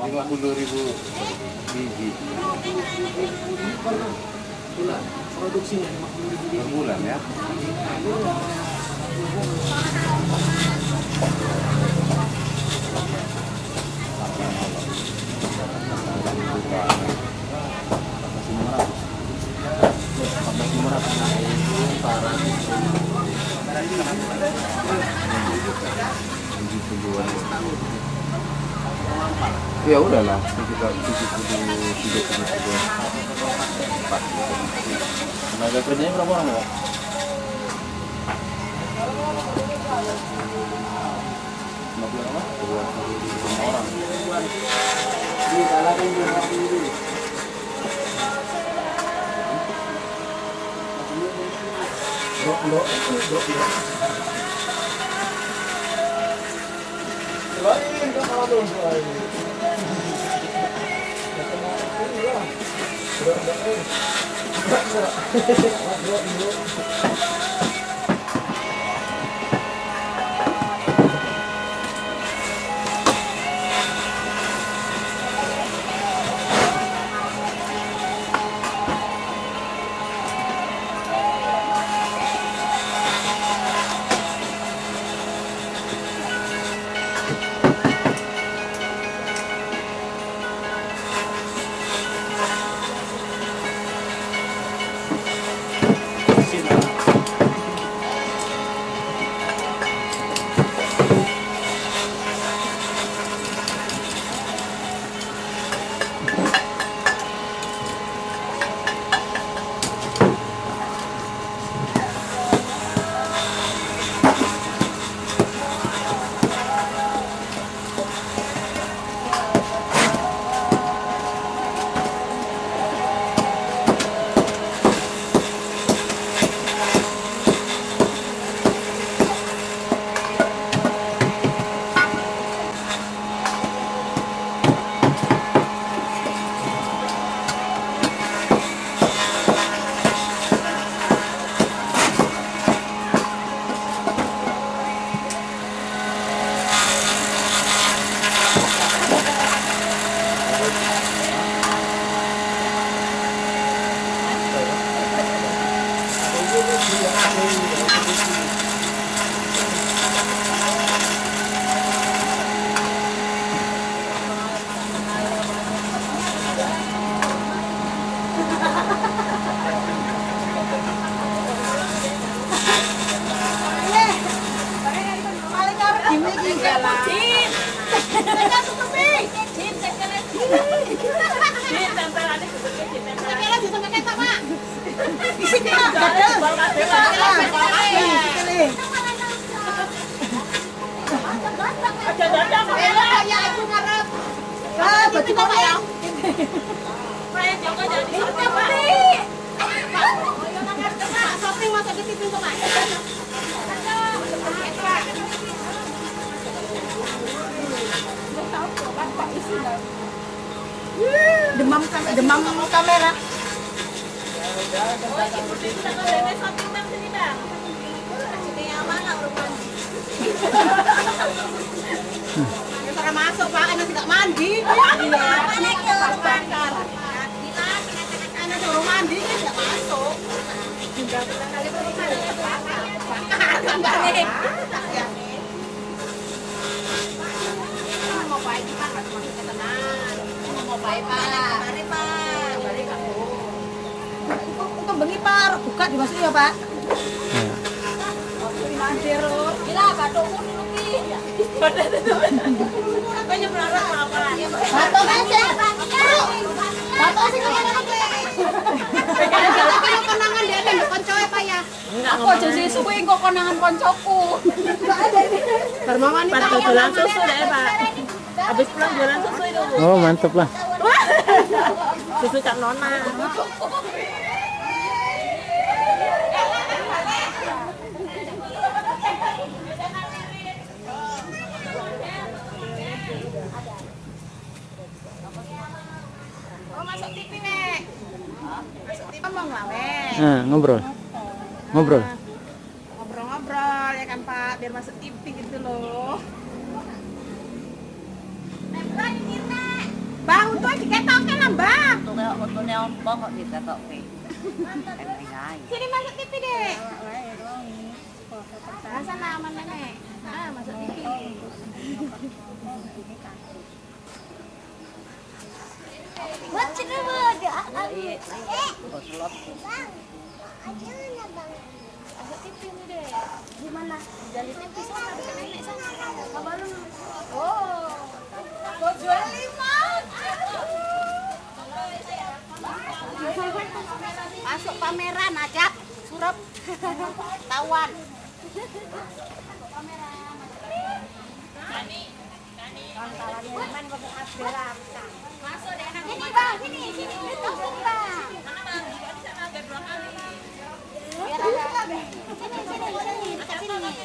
50.000 biji. Bulan produksinya 50.000 biji. Per bulan ya. Ya udahlah, sekitar 73 tenaga kerjanya berapa orang ya? Berapa? 25 orang. Di dalam ini 50.000. Dok. Selain ke kalau selain. Demam kamera. Kita masuk Pak, ini tidak mandi. Iya. Karena suruh mandi kan tidak masuk. Mau baik Pak, harus masuk ke tenang. Mau baik Pak. Mari Pak. Mari kamu. Untuk bengi Pak, buka dimasukin ya Pak. Gila, batukmu dulu Ki. Kayaknya berharap apa? Batuk aja. Batuk sih Kalau konangan dia kan koncoe Pak ya. aku aja sih suwe kok konangan koncoku. Enggak ada ini. Bermawan Pas jualan susu deh Pak. Habis pulang jualan susu itu. Oh mantep lah. Susu Cak Nona. Oh masuk TV nek. Masuk TV mau ngawet. Ngobrol. Ngobrol. Ngobrol-ngobrol ya kan Pak, biar masuk TV gitu loh. Nek, berani nih Nek. Ini ompong kok ditakokke. Sini masuk TV, Dek. Rasa aman, Nenek. Ah, masuk TV. Buat sini, Bang. Oh, slot. Masuk TV nih, Dek. Gimana? Jadi TV sana, dekat nenek sana. Kabar lu. Oh. Kok jual 5? Masuk pameran ajak surup tawan. Masuk deh anak. Ini Bang, sini tunggu Bang. Biar ada. Sini, dekat sini nih.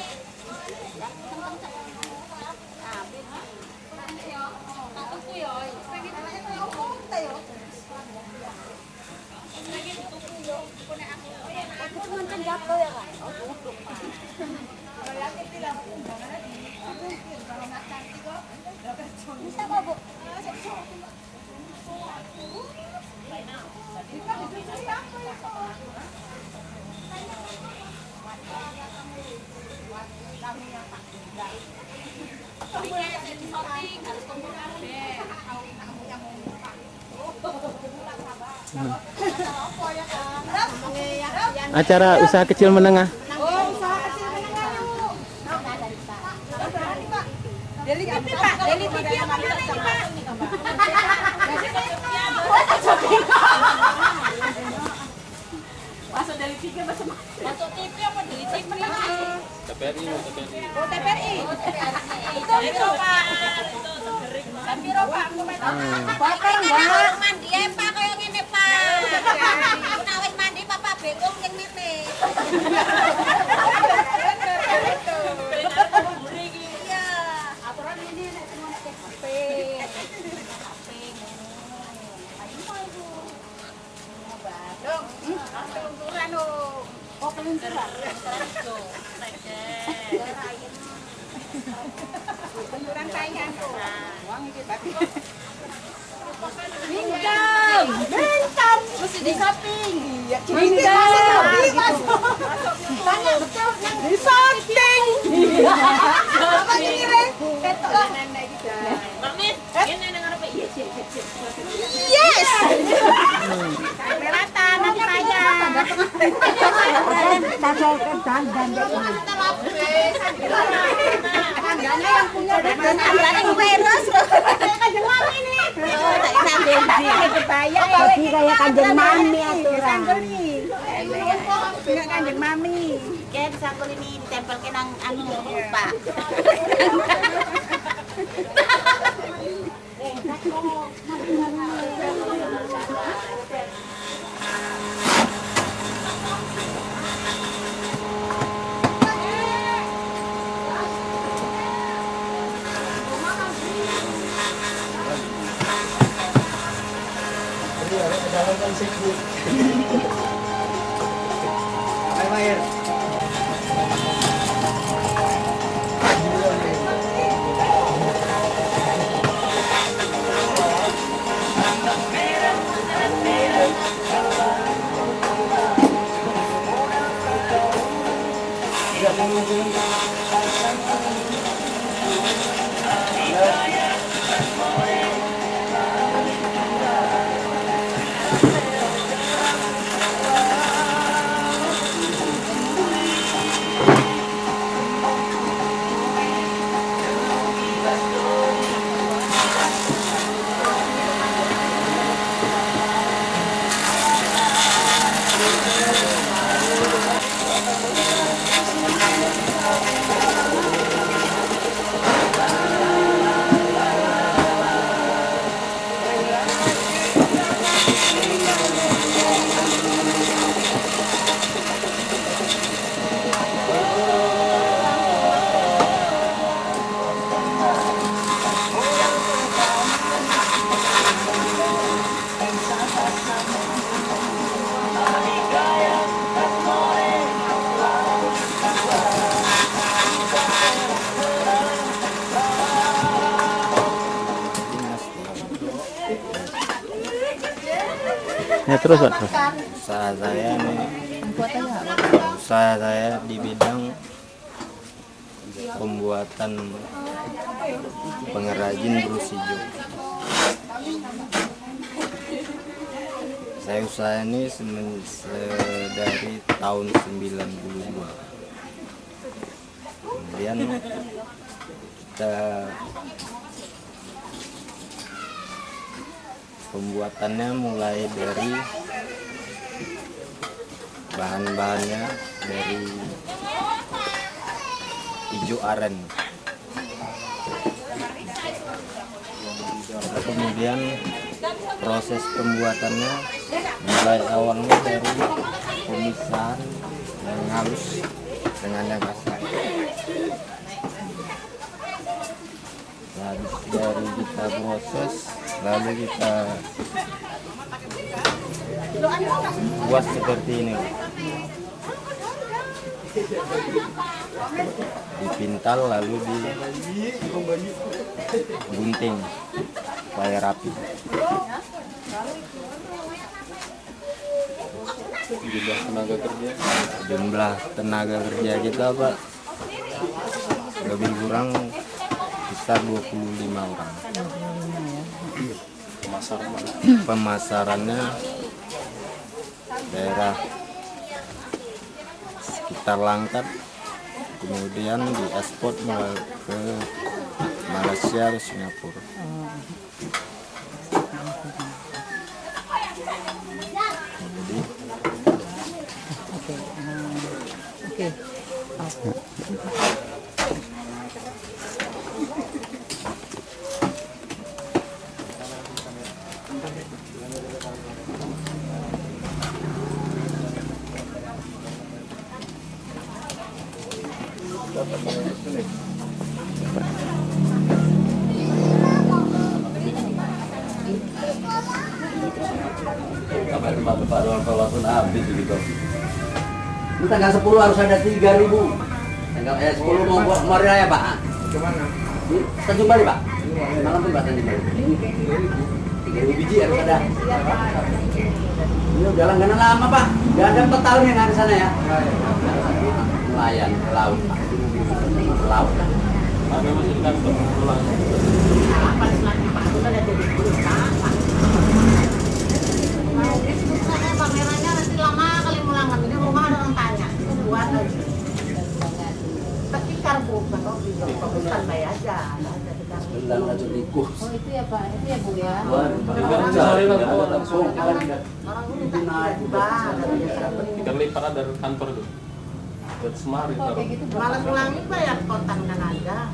Acara usaha kecil menengah. Deli TV, Pak. Deli TV apa nih, Pak? Masuk dari TV masuk TV apa dari TV? TPRI. Oh, TPRI. Itu Pak. Tapi Pak, bakar enggak? Mandi Pak koyo ngene, Pak. Nek wis mandi Papa bengong sing mene. Iya. Aturan ini nek semua nek HP. Dong, kelunturan lo. Oh, kelunturan. Kelunturan saingan tuh. Uang iki tapi. Bintang. Mesti di shopping. Iya, masuk. Tanya betul yang di shopping. Apa ini, Reng? Ketok nenek iki. Mamis, ini nang arep iya. Yes. Meratan nanti saya. Tangganya yang punya dan tangganya virus. Kanjeng Mami nih. Oh, tak sambil di kebaya jadi kayak Kanjeng Mami aturan. Enggak Kanjeng Mami. Kayak disangkul ini ditempelke nang anu Pak. Ayo, Mayer. Ya terus Pak. Terus. Usaha saya ini, usaha saya di bidang pembuatan pengrajin brus hijau. Saya usaha ini dari tahun 92. Kemudian kita pembuatannya mulai dari bahan-bahannya dari hijau aren. Kemudian proses pembuatannya mulai awalnya dari pemisahan yang halus dengan yang kasar. Habis dari kita proses, lalu kita buat seperti ini. Dipintal lalu digunting supaya rapi. Jumlah tenaga kerja kita Pak lebih kurang sekitar 25 orang. Pemasarannya daerah sekitar Langkat, kemudian diekspor ke Malaysia ke Singapura. Jadi, Oke. Ini tanggal 10 harus ada 3.000. Tanggal 10 mau kemarin raya Pak. Kemana? Di Tanjung Bali Pak. Malam pun Pak Tanjung Bali. 3.000 biji harus ada. Ini udah langganan lama Pak. Udah ada 4 tahun yang ada sana ya. Nelayan laut Pak. Laut kan. ada masih di kantor pulang. Pamerannya nanti lama kali mulangan, jadi rumah ada orang tanya, itu buat lagi. Tapi karbu kan, bukan bayar aja, Bilang racun tikus. Oh itu ya Pak, itu ya Bu ya. Langsung. orang ini tak tiba-tiba dari Ikan lipat dari kantor itu. Dari Semari. Kok kayak gitu malas pulang itu bayar kontan dan ada.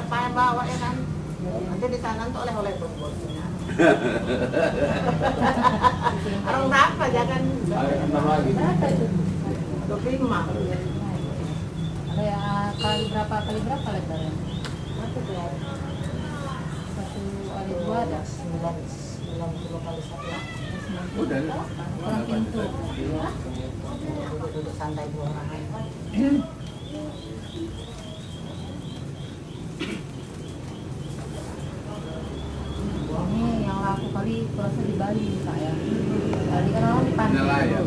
Apa yang bawa ya kan? Nanti di sana tuh oleh-oleh bos-bosnya. Orang berapa jangan? Ada 6 lagi. berapa itu? 25. Ada yang kali berapa lebarnya? Satu ya. Satu kali dua ada 90 kali 1. Udah. orang pintu. Duduk santai 2 orang. Ini yang laku kali kurasa di Bali Pak ya. Bali kan orang di pantai. Nelayan.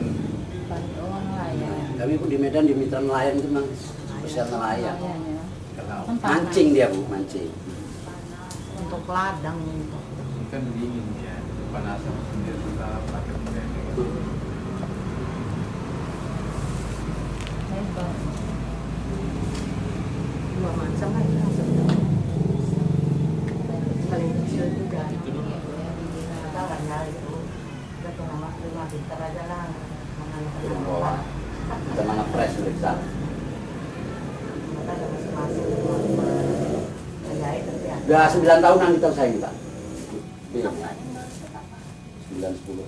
Pantai, oh nelayan. Kami pun di Medan di mitra nelayan itu memang spesial nelayan. Nelayan ya. Kan panas. Mancing dia Bu, mancing. Untuk ladang itu. Kan dingin ya. Panasan sendiri kita pakai mesin. Hebat. 2 macam lah itu paling kecil juga. Sekarang ya itu udah kena nama 5 liter aja lah. Bawah. Kita mana press periksa. Kita ada masing-masing. Menjahit tapi ya. Udah 9 tahunan kita usaha ini Pak. 9-10.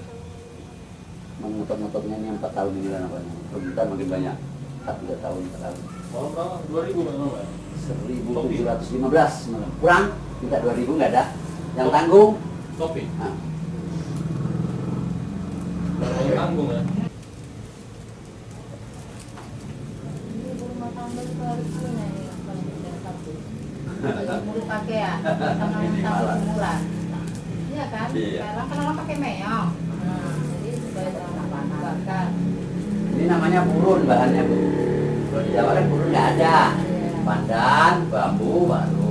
Mengotot-ngototnya ini 4 tahun ini lah namanya. Permintaan makin banyak. 4 tahun, 4 tahun. Kalau berapa? 2.000 Pak. 1.715 malah. Kurang, minta 2.000 nggak ada. Yang tanggung. Kopi. Nah, Yang tanggung ya. Ini rumah tangga itu harus punya ini yang paling tidak satu. Mulut pakai ya, sama tahu sebulan. Iya kan? Iya. Sekarang kan orang pakai meong. Nah, jadi Bakar. Ini namanya purun bahannya Bu. Kalau di Jawa kan purun nggak ada. Pandan, bambu, baru.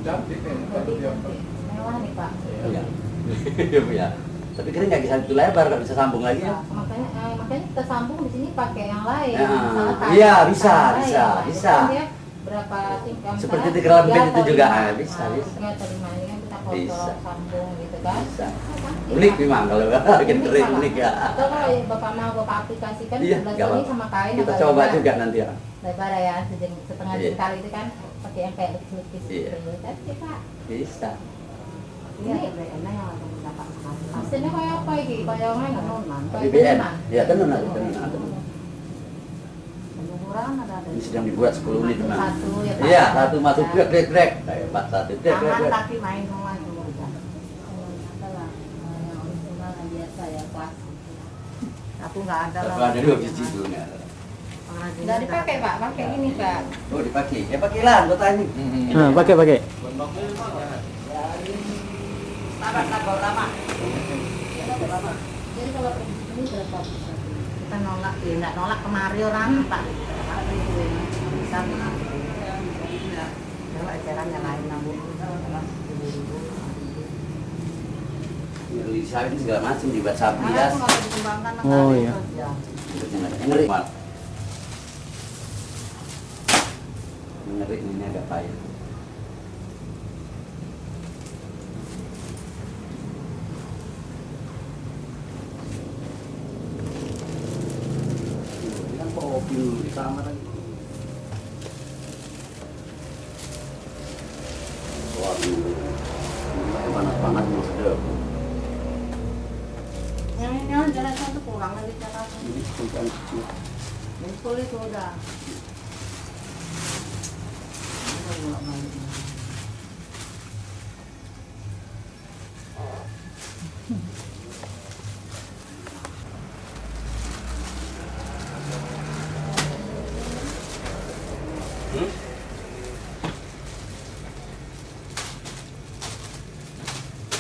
Cantik nih, kalau dia. Mewah nih Pak. Iya. Iya Bu ya. Tapi kira nggak bisa itu lebar, nggak bisa sambung lagi ya? Makanya kita sambung di sini pakai yang lain. Ya, Misalnya kayu, iya, bisa, yang bisa, lain. bisa. Itu kan dia berapa tingkat? Seperti 3 lempit itu juga, bisa, bisa. Tiga atau 5 ini kan kita Bisa. potong sambung gitu kan. Bisa. Cantik, Unik Pak. memang kalau bikin kering unik ya. Atau kalau Bapak mau Bapak aplikasikan Iya, sebelah nggak sini apa-apa. sama kain Kita agak coba lebar. juga nanti ya. Lebar ya, setengah Iya. jengkal itu kan pakai yang kayak lukis-lukis Iya. gitu. Cantik Pak. Bisa. Ini enak yang dapat hasilnya kayak apa ini? Kayak mana? Kayak BBN. tenunan. Ya tenunan, tenunan. Pengukuran ada. Ini sedang dibuat 10 unit memang. Satu ya Pak. Iya, satu masuk grek grek grek. Kayak 41 grek grek Tangan grek. kaki main semua itu udah. Adalah yang original yang biasa ya klasik. Aku nggak ada lah. Tapi ada 2 biji dulu nih. Nggak dipakai Pak, pakai ini Pak. Oh dipakai. Ya pakai lah, gua tanya. Nah, pakai. Jadi kalau ini berapa? Kita nolak, ya nggak nolak kemari orang Pak. Bisa. Kalau ajaran yang lain nambung. Nyeri sapi segala macam dibuat sapi ya. Oh, iya. Ngeri. Ngeri ini agak payah. Ini kan kopi dulu di kamar lagi. Waduh, ini panas-panas mau sedap. Yang ini jalan satu kurang lagi jalan. Ini bukan Betul itu udah.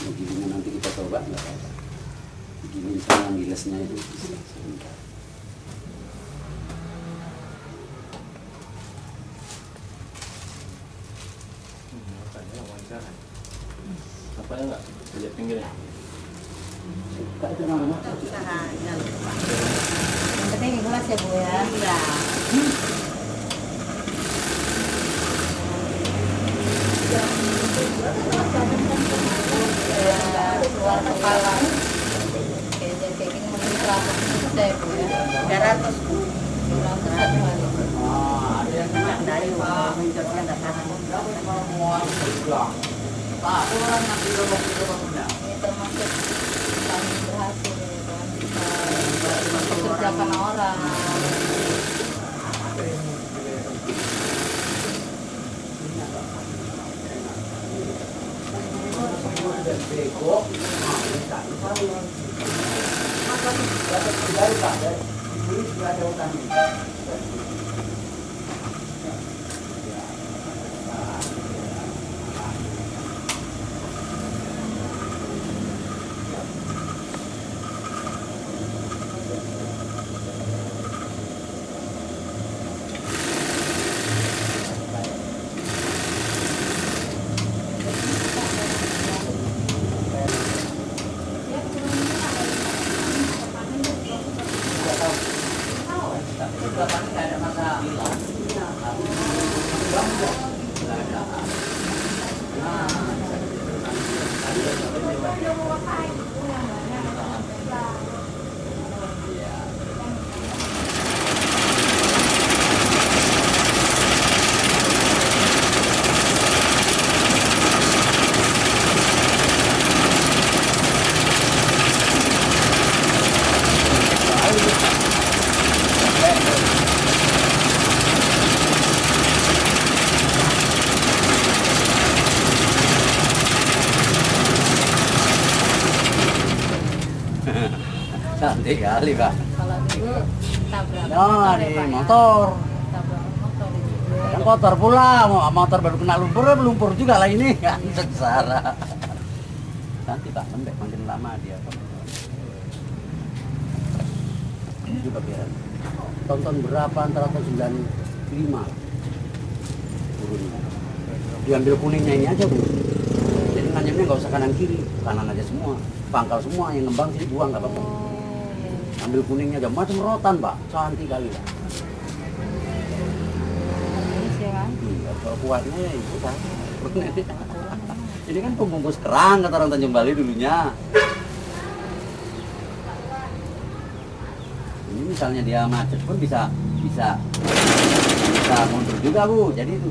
begini nanti kita coba nggak apa-apa. Begini sama gilesnya itu. Apa ya enggak? Lihat pinggirnya. Suka itu namanya. Yang penting ikhlas ya Bu ya. Iya. Keluar kepala. Kayak gini mungkin 100 juta ya Bu ya. 300 satu hari. Ada yang Dari menjadikan dataran. Pak, orang nanti robok-roboknya. Ini termasuk kami berhasil ya kan. Kita mempekerjakan orang. gede kali Pak. Kalau dulu tabrak Nah, ya, di Pak, ya. motor. Tabrak motor itu. Kan kotor pula, motor baru kena lumpur, lumpur juga lah ini kan sengsara. Nanti Pak, lembek makin lama dia. Ini juga biar tonton berapa antara tahun 95 turunnya. Diambil kuningnya ini aja Bu. Jadi nanyamnya nggak usah kanan kiri, kanan aja semua. Pangkal semua yang ngembang sih buang nggak apa-apa. Ambil kuningnya aja macam rotan Pak, cantik kali Pak. Iya, kalau kuahnya ya itu kan. Ini kan pembungkus kerang kata orang Tanjung Bali dulunya. Ini misalnya dia macet pun bisa mundur juga Bu. Jadi itu.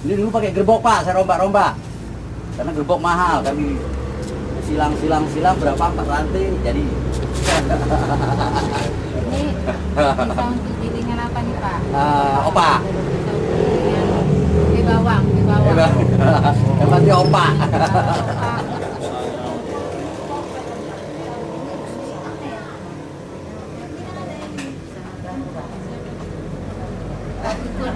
Ini dulu pakai gerbok Pak, saya rombak-rombak. Karena gerbok mahal, kami silang berapa 4 rantai jadi. Ini bisa untuk gilingan apa nih Pak? Opa. Di bawang, di bawang. Yang pasti opa.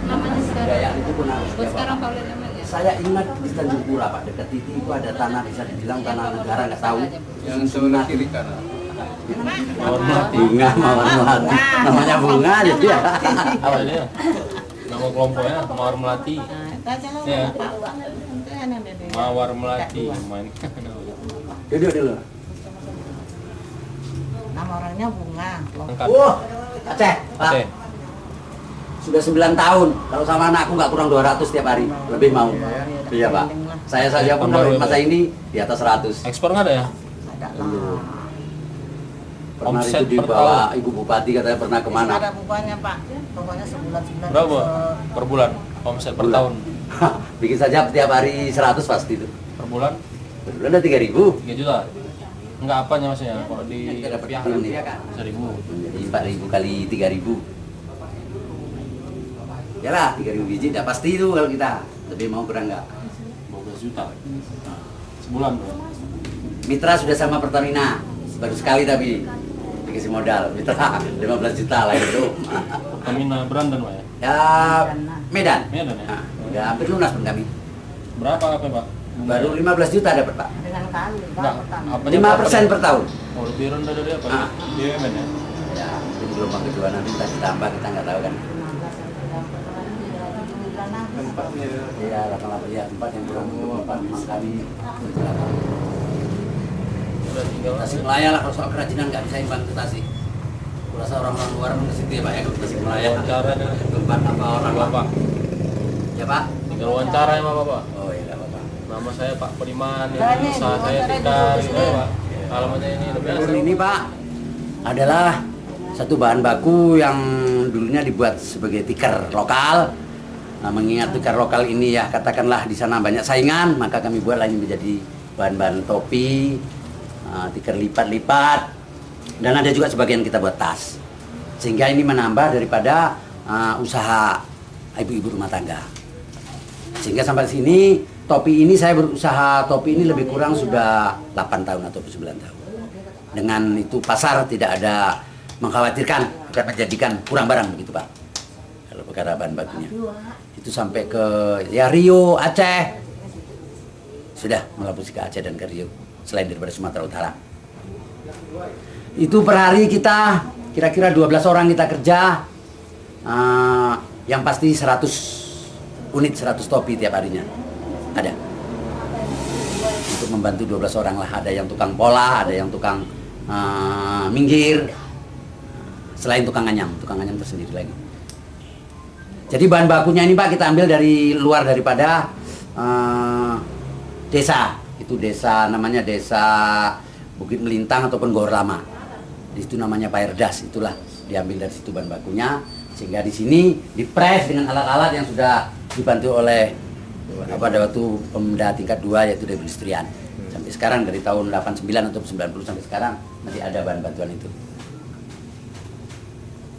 Namanya sekarang. Ya, itu pun harus Buat sekarang kalau namanya. Saya ingat di Tanjung Pura Pak, dekat Titi itu ada tanah bisa dibilang tanah negara nggak tahu. Yang sebelah kiri kanan. Bunga mawar melati. Namanya bunga jadi ya. Apa dia? Nama kelompoknya Mawar Melati. Ya. Mawar Melati main. Duduk dulu. Nama orangnya Bunga. Angkat. Aceh, Pak. Oke. Sudah 9 tahun. Kalau sama anakku nggak kurang 200 tiap hari. Lebih mau. Iya Pak. Saya saja pun Baru, masa Pak. ini di atas 100. Ekspor nggak ada ya? Belum. Pernah Omset itu per dibawa Ibu Bupati katanya pernah kemana? Ada bunganya Pak. Pokoknya sebulan-sebulan. Berapa per bulan? Omset per Bulan. tahun? Bikin saja tiap hari 100 pasti itu. Per bulan? Per bulan ada 3.000. 3 juta? Enggak apanya maksudnya? Kalau di Kita dapat rupiah ini kan. 1.000. Jadi 4.000 kali 3.000. Ya lah 3.000 biji udah pasti itu kalau kita. Lebih mau kurang nggak? 12 juta. Sebulan tuh. Mitra sudah sama Pertamina. Baru sekali tapi dikasih modal. Mitra 15 juta lah itu. Pertamina Brandan Pak ya? Ya Medan. Medan ya? Nah, udah hampir lunas pun kami. Berapa apa Pak? Baru 15 juta dapat Pak. Dengan kali. Enggak. Apanya 5% per tahun. Oh lebih rendah dari apa? Ah. BUMN ya? Ya, itu gelombang kedua nanti kita ditambah kita nggak tahu kan. Tempatnya. Iya, 88 ya tempat yang kurang tempat memang kami. Udah tinggal Tasik Malaya lah kalau soal kerajinan nggak bisa imbang ke Tasik. Kurasa orang-orang luar ke situ ya Pak ya, ke Tasik Malaya. wawancara dengan Tempat apa orang Bapak. Ya Pak. Tinggal wawancara ya sama Bapak. Oh iya nggak apa-apa. Nama saya Pak Pediman, Caranya usaha saya diwawancara Tika, di gitu sini. ya Pak. Alamatnya ini udah biasa. Telur ini Pak adalah satu bahan baku yang dulunya dibuat sebagai tikar lokal. Nah, mengingat tikar lokal ini ya katakanlah di sana banyak saingan, maka kami buatlah ini menjadi bahan-bahan topi, tikar lipat-lipat, dan ada juga sebagian kita buat tas. Sehingga ini menambah daripada usaha ibu-ibu rumah tangga. Sehingga sampai sini topi ini saya berusaha topi ini lebih kurang sudah 8 tahun atau 9 tahun. Dengan itu pasar tidak ada mengkhawatirkan akan menjadikan kurang barang begitu Pak. Kalau perkara bahan bakunya. Itu sampai ke ya Rio, Aceh. Sudah melabuhi ke Aceh dan ke Rio selain daripada Sumatera Utara. Itu per hari kita kira-kira 12 orang kita kerja. Yang pasti 100 unit 100 topi tiap harinya. Ada. Untuk membantu 12 orang lah, ada yang tukang pola, ada yang tukang minggir. Selain tukang anyam tersendiri lagi. Jadi bahan bakunya ini Pak kita ambil dari luar daripada desa. Itu desa namanya desa Bukit Melintang ataupun Gor Lama. Di situ namanya Pairdas, itulah diambil dari situ bahan bakunya. Sehingga di sini dipres dengan alat-alat yang sudah dibantu oleh pada waktu Pemda tingkat 2 yaitu dari Perindustrian. Sampai sekarang dari tahun 89 atau 90 sampai sekarang masih ada bahan bantuan itu.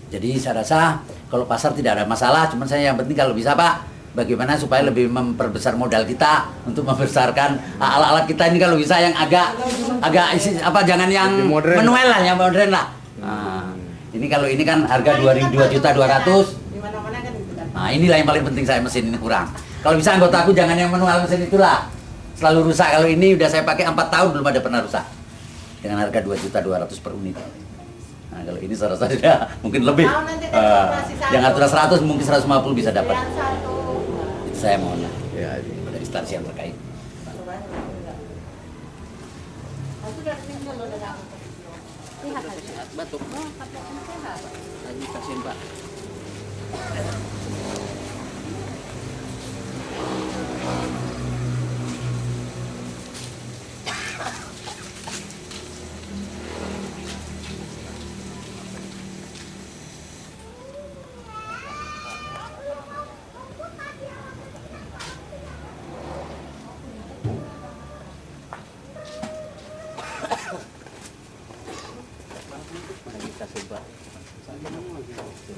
Jadi saya rasa kalau pasar tidak ada masalah, cuman saya yang penting kalau bisa Pak bagaimana supaya lebih memperbesar modal kita untuk membesarkan alat-alat kita ini kalau bisa yang agak jangan yang Lebih modern. manual lah, yang modern lah. Nah, ini kalau ini kan harga 2.200.200. Nah, inilah yang paling penting saya, mesin ini kurang. Kalau bisa anggota aku jangan yang manual, mesin itulah selalu rusak. Kalau ini udah saya pakai 4 tahun belum ada pernah rusak. Dengan harga 2.200.000 per unit. Nah, kalau ini saya sudah mungkin lebih. Yang aturan 100 mungkin 150 bisa dapat. Itu saya mohon Ya, dari instansi yang terkait. Batuk. Lagi kasihan Pak. Lagi kasihan Pak.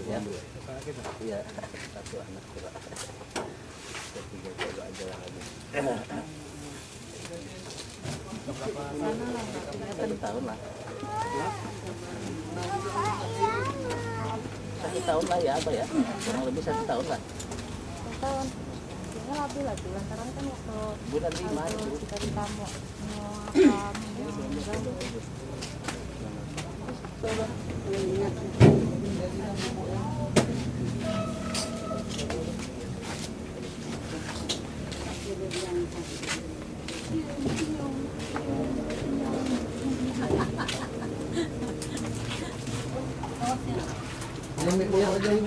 Ya. Iya, satu anak kurang. Ketiga jago aja lah lagi. Satu tahun lah. 1 tahun lah ya apa ya? Kurang lebih 1 tahun lah. Tahun. Kayaknya lebih lagi lantaran kan waktu Bulan 5 itu. kita di tamu mau jadi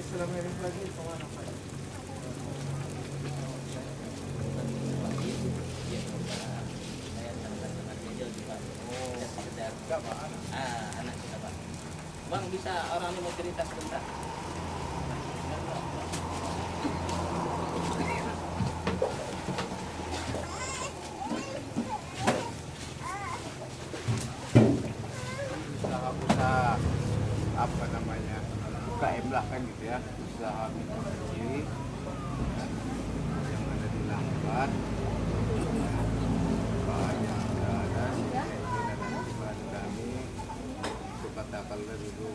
selama ini lagi kemana Pak? Anak kita Pak. Bang bisa orang ini mau cerita sebentar. Usaha-usaha apa namanya UKM lah kan gitu ya, usaha mikro kecil yang ada di Lambat banyak ada dan bantu kami itu katakan dulu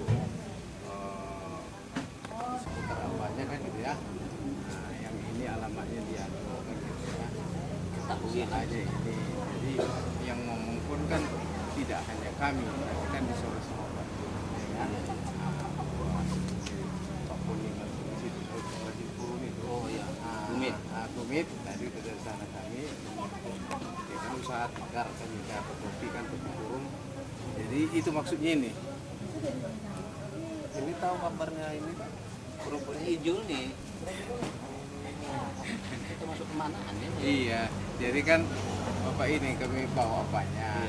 seputar apanya kan gitu ya. Nah, yang ini alamatnya di Anu kan gitu ya, usaha aja ini. Jadi yang ngomong pun kan tidak hanya kami, tapi kan disuruh semua Pak. Ya kan? Pak Puni di situ, di Purun itu. Oh ya, Tumit. Tumit, tadi ke sana kami. Ya kan usaha tikar kan juga, kopi kan kopi Purun. Jadi itu maksudnya ini. Ini tahu kabarnya ini Pak? Kerupuknya hijau nih. Itu masuk kemanaan ya? Iya, jadi kan Bapak ini kami bawa apanya.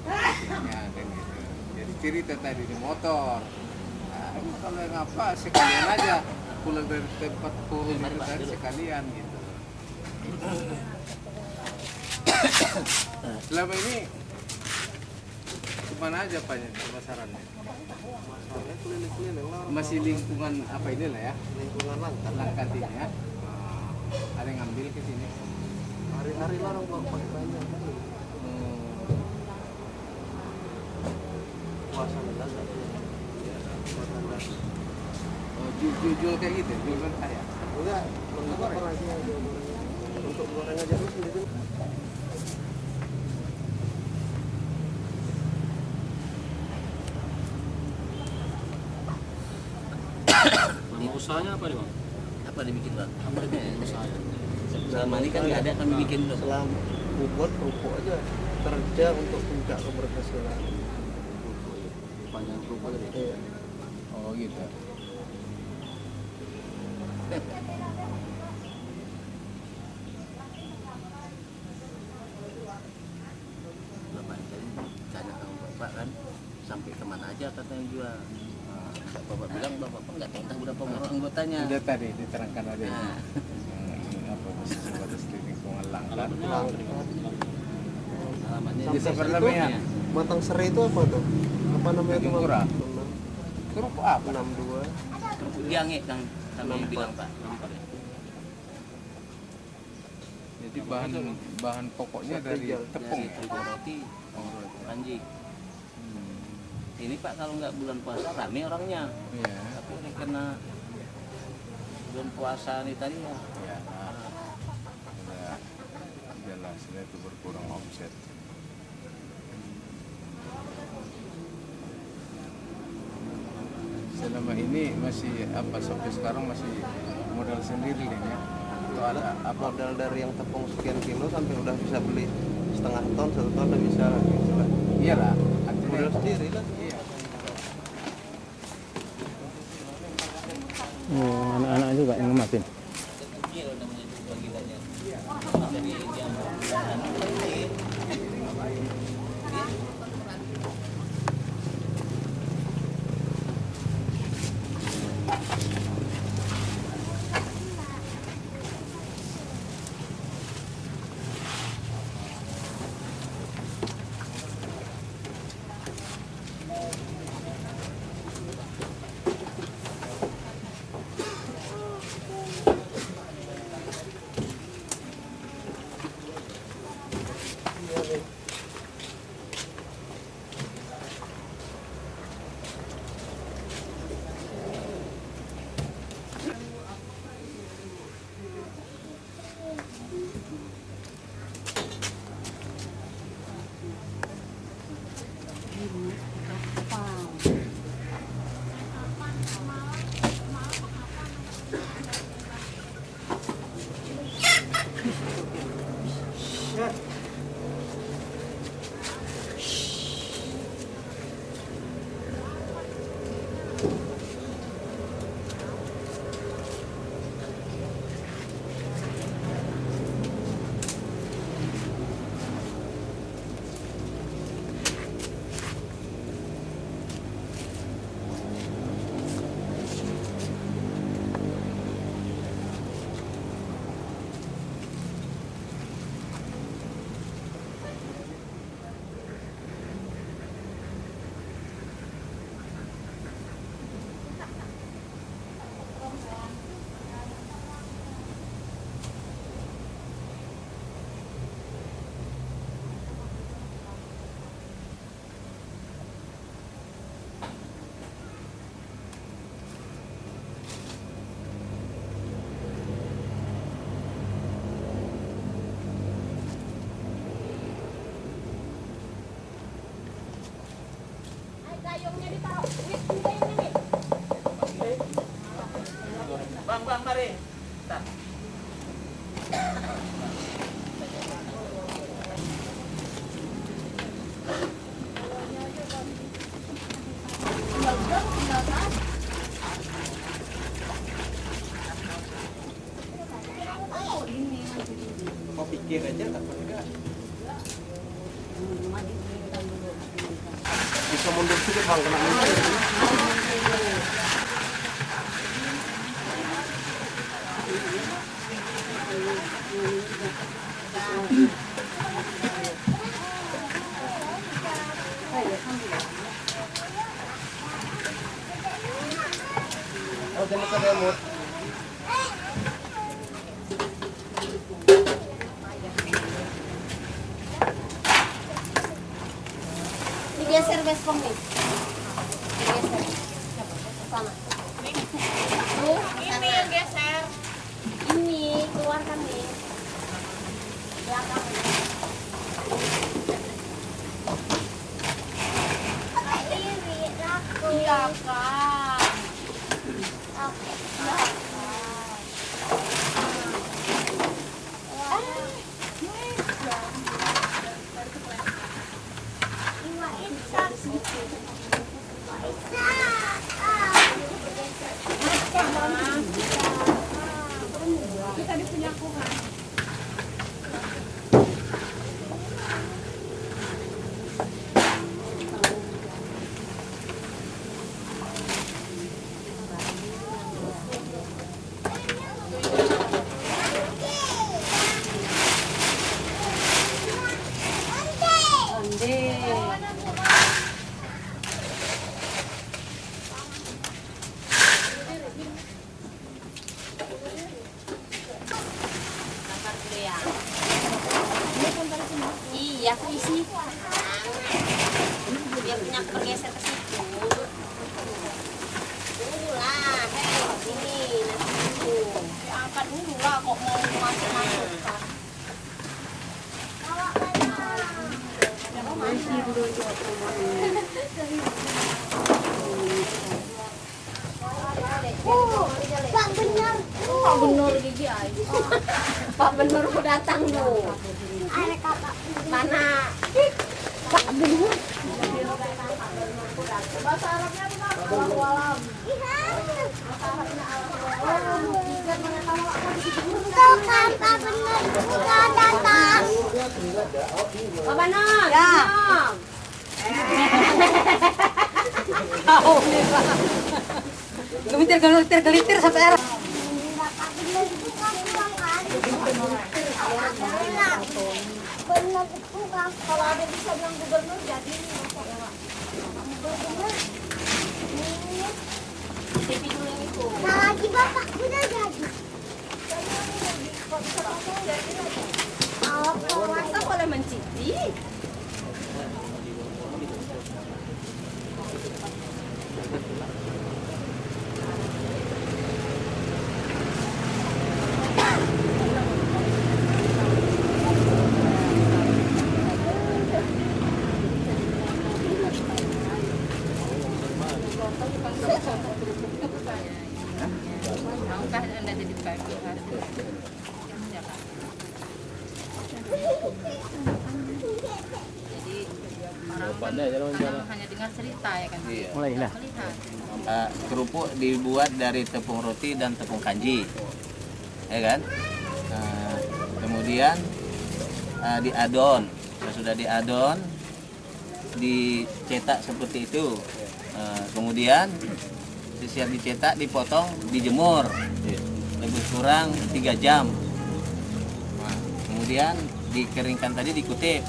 Kan gitu. Jadi cerita tadi di motor. Nah, kalau yang apa sekalian aja pulang dari tempat Purun itu tadi sekalian gitu. Selama ini kemana aja Pak ya pemasarannya? Soalnya keliling-keliling lah. Masih lingkungan apa ini lah ya? Lingkungan langkat. Langkat ini ya. Ada yang ngambil ke sini. Hari-hari lah orang pakai banyak. Puasa enggak ada. Oh, jual kayak gitu, jual kayak. Enggak, untuk apa lagi yang jual? Untuk goreng aja dulu sendiri. Nama usahanya apa nih Bang? Apa dibikin Bang? Apa ini usahanya? Selama ini kan nggak ada kami bikin dulu. Selama buat kerupuk aja kerja untuk puncak keberhasilan. Panjang kerupuk tadi. Iya. Oh gitu. sampai kemana aja katanya jual. Bapak bilang bapak nggak tahu berapa anggotanya. Sudah tadi diterangkan ada apa posisi batas lingkungan langgar. Alamatnya Desa Perdamaian. Batang serai itu apa tuh? Apa namanya itu? Kurang. Kerupuk apa? 62. kerupuk diange yang kami bilang Pak. Jadi bahan pokoknya dari tepung. Dari tepung roti, kanji. Ini Pak kalau nggak bulan puasa rame orangnya. Iya. Tapi ini kena bulan puasa nih tadi ya. Ya, udah jelas itu berkurang omset. Selama ini masih apa sampai sekarang masih modal sendiri nih ya. Itu ada modal dari yang tepung sekian kilo sampai udah bisa beli setengah ton, 1 ton udah bisa gitu lah. Iyalah, Modal sendiri lah. Iya. Oh, anak-anak juga yang ngemasin. Gayungnya ditaruh. Gayungnya nih. Bang, mari. Bentar. Mau pikir aja apa enggak? Bisa mundur sedikit bang, kena mundur. Oh, jangan lupa remote. Digeser bespong nih. Digeser. Sana. Tuh, ini yang geser. Ini keluarkan nih. Belakang. Iri, aku. Iya, Kak. Oke. Tadi punya aku kan. Pak benar. Pak benar gigi ay. Pak benar mau datang lo. Mana? Pak benar. Bahasa Arabnya apa? Walam. Tuh kan Pak benar sudah datang. Pak benar. Ya. Gelitir sampai arah. Benar itu kan kalau ada bisa bilang gubernur jadi nah lagi bapak udah jadi Masa boleh mencicipi? Maukah Anda jadi bagi Jadi orang hanya dengar cerita ya kan? Iya. Mulai lah. Melihat. Kerupuk dibuat dari tepung roti dan tepung kanji, ya kan? Kemudian diadon, sudah diadon, dicetak seperti itu. Kemudian siap dicetak, dipotong, dijemur, lebih kurang 3 jam. Kemudian dikeringkan tadi, dikutip.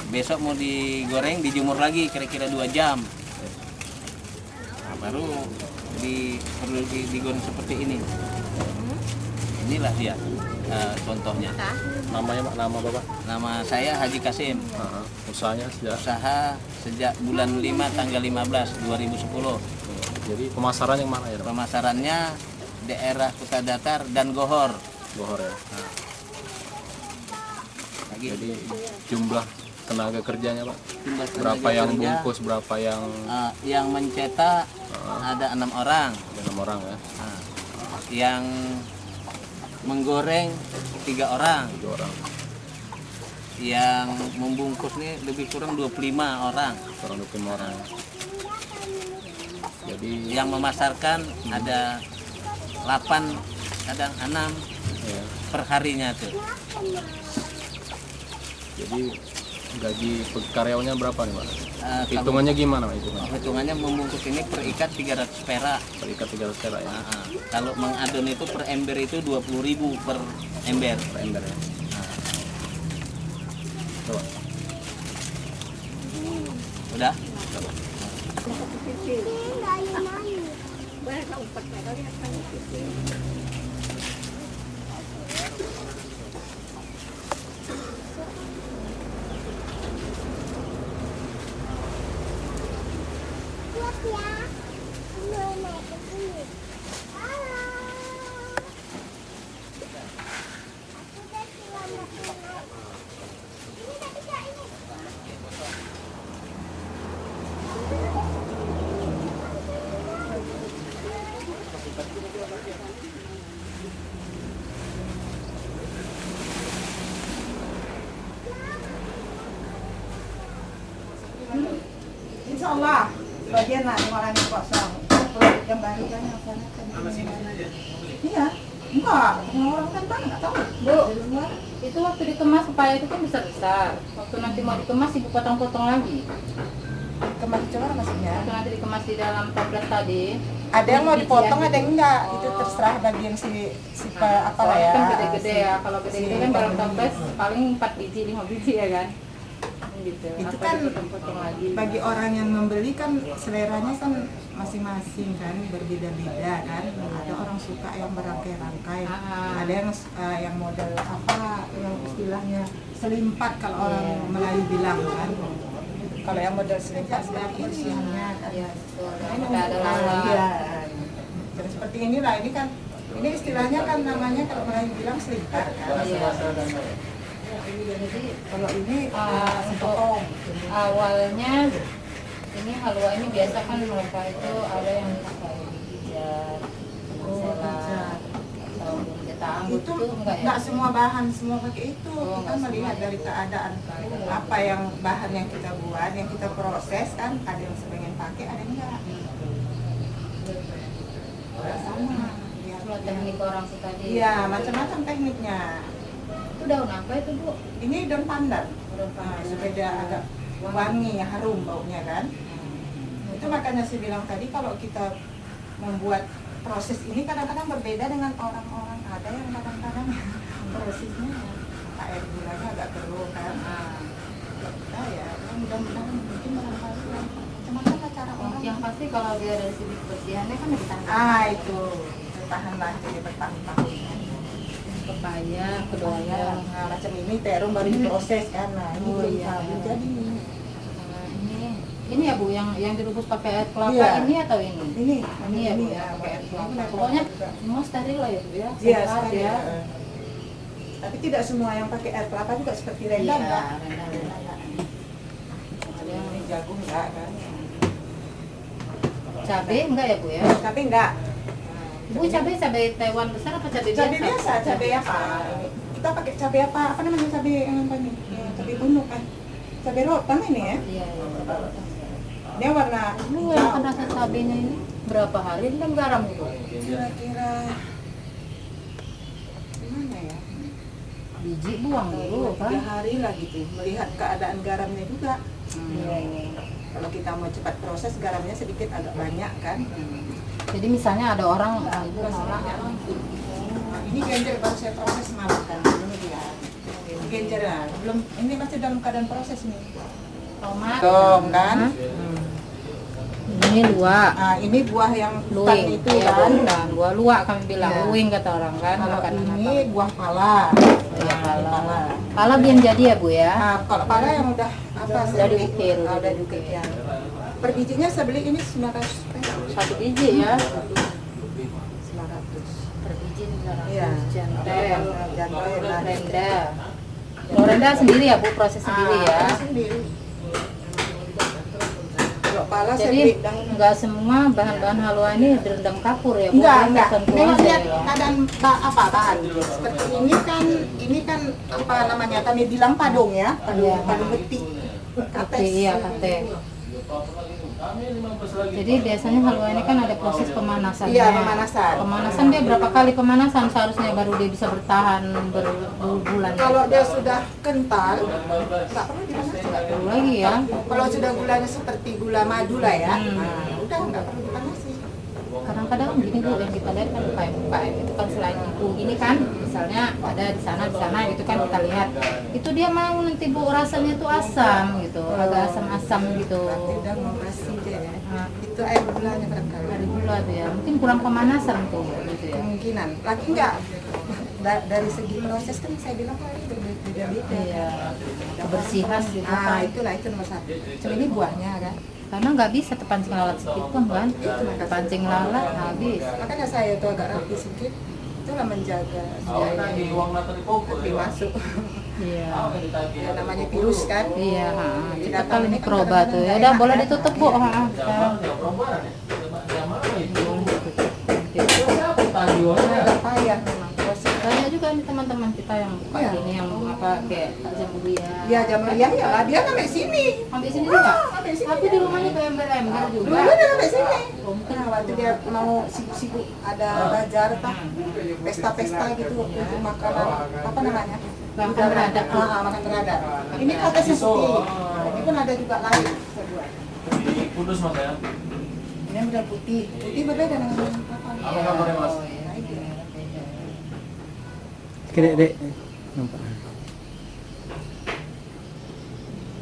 Besok mau digoreng, dijemur lagi kira-kira 2 jam. Baru perlu digoreng seperti ini. Inilah dia contohnya. Namanya nama Bapak? Nama saya Haji Kasim. Usahanya sejak. Usaha sejak bulan 5 tanggal 15 2010. Jadi pemasaran yang mana ya? Pemasarannya daerah Kota Datar dan Gohor. Gohor ya. Lagi Jadi jumlah tenaga kerjanya Pak? jumlah tenaga Berapa yang kerja, bungkus, berapa yang mencetak ada 6 orang. ada 6 orang ya? Yang menggoreng 3 orang. 3 orang. Yang membungkus nih lebih kurang 25 orang. Kurang 25 orang. Jadi Yang memasarkan ada 8, kadang 6 ya, per harinya tuh. jadi gaji karyawannya berapa nih Pak? Kalau Hitungannya gimana Pak hitungannya? hitungannya membungkus ini per ikat 300 perak. Per ikat 300 perak ya? Kalau mengadon itu per ember itu 20.000 per ember. Per ember ya? Coba. Udah? Insya Allah bagian lah orang yang kosong. Yang baru kan iya, enggak, orang kan nggak tahu. Bu, itu waktu dikemas supaya itu kan besar-besar. Waktu nanti mau dikemas ibu potong-potong lagi. Kemas itu kan maksudnya. Waktu nanti dikemas di dalam tablet tadi. Ada yang mau dipotong, ada yang enggak. Itu terserah bagian si apa lah ya. Kan gede-gede ya. Kalau gede-gede kan dalam tablet paling 4 biji, 5 biji ya kan. Gitu. Itu Apa kan dipotong-potong lagi. bagi orang yang membeli kan seleranya kan masing-masing kan berbeda-beda kan. Ada orang suka yang berangkai-rangkai, ada yang model apa yang istilahnya selimpat kalau orang Melayu bilang kan. Kalau yang model selimpat seperti isiannya kan. Ya, Ini ada lawan. ya. Jadi seperti inilah ini kan. Ini istilahnya kan namanya kalau Melayu bilang selimpat kan. Jadi Kalau ini untuk awalnya ini halwa ini biasa kan mereka itu ada yang pakai pijat, selat, atau jatah anggur itu itu enggak ya? nggak semua bahan semua pakai itu. Oh, Kita nggak melihat semua. dari keadaan apa yang bahan yang kita buat, yang kita proses kan, ada yang sebagian pakai, ada yang enggak. Sama. Ya, Cuma teknik orang suka di. Iya, macam-macam tekniknya. Itu daun apa itu Bu? Ini daun pandan. Daun Nah, pandan. supaya dia agak wangi, harum baunya kan. Itu makanya saya bilang tadi kalau kita membuat proses ini kadang-kadang berbeda dengan orang-orang. Ada yang kadang-kadang prosesnya air gulanya agak keruh kan. Kita ya mudah-mudahan mungkin barangkali macam-macam cara orang. Yang pasti kalau dia dari segi kebersihannya kan lebih tahan. Itu bertahan lah, jadi bertahun-tahun. Pepaya, kedoya. Nah, macam ini terung baru diproses kan. Nah, ini Oh, belum iya. jadi. Ini ya Bu yang direbus pakai air kelapa Iya. ini atau ini? Ini Ya Bu ya, pakai air kelapa. Pokoknya semua steril lah ya Bu ya. Iya, Sehat sekali, ya. Tapi tidak semua yang pakai air kelapa juga seperti rendang, Iya, Kak. rendang. Ada yang ini jagung enggak kan? Cabai enggak ya Bu ya? Tapi enggak. Bu cabai Taiwan besar apa cabai biasa? Cabai biasa, cabai apa? Kita pakai cabai apa? Apa namanya cabai yang apa nih? Ya, cabai bunuk kan. Cabai rotan ini ya. Iya, iya. Dia warna Lu yang kena rasa cabainya ini berapa hari dan garam gitu? kira-kira gimana ya? Biji buang dulu 3 kan? hari lah gitu. Melihat keadaan garamnya juga. Kalau kita mau cepat proses garamnya sedikit agak banyak kan. Jadi misalnya ada orang itu Ini genjer baru saya proses malam kan. Ini dia. Genjer lah. Belum, ini masih dalam keadaan proses nih. tomat. Tom kan. Ini luwak. Nah, ini buah yang hutan Luwing itu ya, kan. bukan buah luwak kami bilang. Iya. Luwing kata orang kan. Kalau makanan ini apa? buah pala. Ya, pala. Pala belum jadi ya Bu ya? Nah, kalau pala yang udah apa? Udah diukir, udah udah diukir diukir. ya. Per bijinya saya beli ini 900 perak. Satu biji ya. 900. Per biji 900. Iya. Jantel. Jantel, Renda. Kalau renda sendiri ya Bu, proses sendiri ya. Sendiri. Kalau pala saya Jadi beli dan enggak semua bahan-bahan halwa ini direndam kapur ya Bu? enggak. Tertentu Memang aja lihat ya. keadaan apa bahan. Seperti ini kan apa namanya? Kami bilang padung ya, Iya. padung beti. Oke, iya kate. Jadi biasanya halwa ini kan ada proses pemanasannya. Iya, pemanasan. Pemanasan dia berapa kali pemanasan seharusnya baru dia bisa bertahan berbulan? Kalau dia sudah kental, nggak perlu dipanasin. Nggak perlu lagi ya. Kalau sudah gulanya seperti gula madu lah ya, nah, udah nggak perlu dipanasin. Kadang-kadang gini Bu, yang kita lihat kan UKM itu kan selain itu gini kan, misalnya ada di sana gitu kan kita lihat, itu dia mau nanti Bu rasanya tuh asam gitu, agak asam-asam gitu. Nanti udah mau kasih dia ya. Nah, Itu air gulanya barangkali. dari gula tuh ya, mungkin kurang pemanasan tuh gitu ya. Kemungkinan. Lagi enggak. Dari segi proses kan saya bilang kok ini berbeda-beda. Iya, kebersihan gitu Ah, kan. itulah itu nomor 1. Cuma ini buahnya kan. Karena nggak bisa terpancing lalat sedikit pun kan, terpancing lalat habis. Makanya saya itu agak rapi sedikit. Itulah menjaga supaya lebih masuk. Iya. Ya, namanya virus kan. Iya, Di cepat datang kali ini kan mikroba kadang-kadang tuh. Ya nggak udah enak boleh kan. ditutup Bu. Iya. Agak payah memang proses. Banyak juga nih teman-teman kita yang buka Iya. ini yang apa kayak Kak Jamburia. Iya, Jamuriah ya lah dia sampai sini. Sampai sini juga. Sampai sini. Tapi di rumahnya kayak ember-ember juga. Dulu dia sampai sini. Nah, waktu dia mau sibuk-sibuk ada bazar tak pesta-pesta gitu untuk makanan apa namanya? Makan beradab. Makan beradab. Ini atasnya putih. Ini pun ada juga lain. Di Kudus Mas ya. Ini yang benar putih. Putih berbeda dengan apa? Apa kabarnya Mas? Nah, itu. Kira dek. Nampak.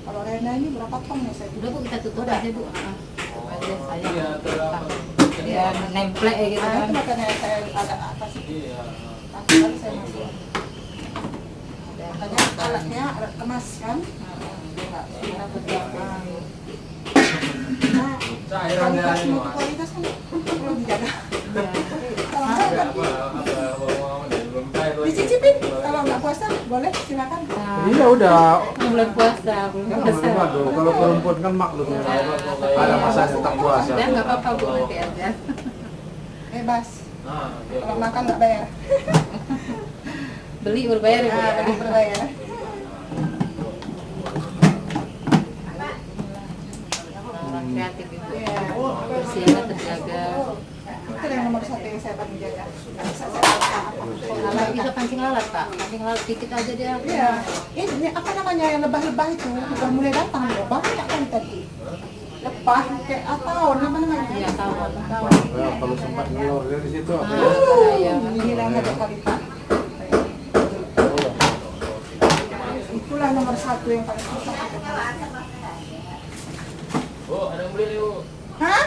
Kalau Rena ini berapa ton ya saya? Udah Bu kita tutup aja Bu. Aja saya. Iya, Dia nemplek ya gitu Nah, kan. itu makanya saya agak atas itu. Iya. Tapi baru saya masuk. Makanya alatnya alat kemas kan? Enggak, kita berjalan. Nah, kualitas mutu kualitas kan perlu dijaga. Kalau enggak kan dicicipin. Kalau enggak puasa boleh silakan. Iya udah. Bulan puasa, bulan puasa. Waduh, kalau perempuan kan maklum ya. Ada masanya tak puasa. Dan nggak apa-apa Bu, nanti aja. Bebas. Kalau makan nggak bayar. Beli berbayar ya Bu. Beli berbayar. Orang kreatif itu. Iya. Usianya terjaga. Itu yang nomor 1 yang saya paling jaga. Bisa saya Kalau bisa pancing lalat Pak, pancing lalat dikit aja dia. Iya. Ini apa namanya yang lebah-lebah itu udah mulai datang loh. Banyak kan tadi. Lebah kayak atau apa namanya? Iya, tahu. Ya, kalau sempat ngelor dari situ apa? Iya. Hilang aja kali Pak. Itulah nomor 1 yang paling susah. Oh, ada yang beli nih, Bu. Hah?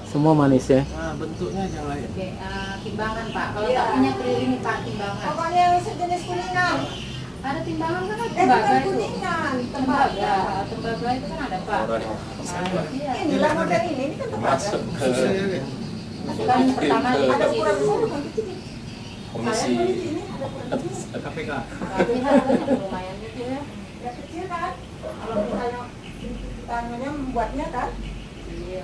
Semua manis ya. Nah, bentuknya yang lain. Oke, timbangan Pak. Kalau tak punya keliling Pak, timbangan. Pokoknya yang sejenis kuningan. Ada timbangan kan ada Bukan tembaga itu. kuningan, Tembaga, tembaga itu kan ada Pak. Iya. Inilah model ini kan tempat. Masuk ke Kan pertama di Ada situ. ukuran besar bukan kecil. komisi KPK. Tapi harganya lumayan gitu ya. Ya kecil kan. Kalau misalnya tangannya membuatnya kan.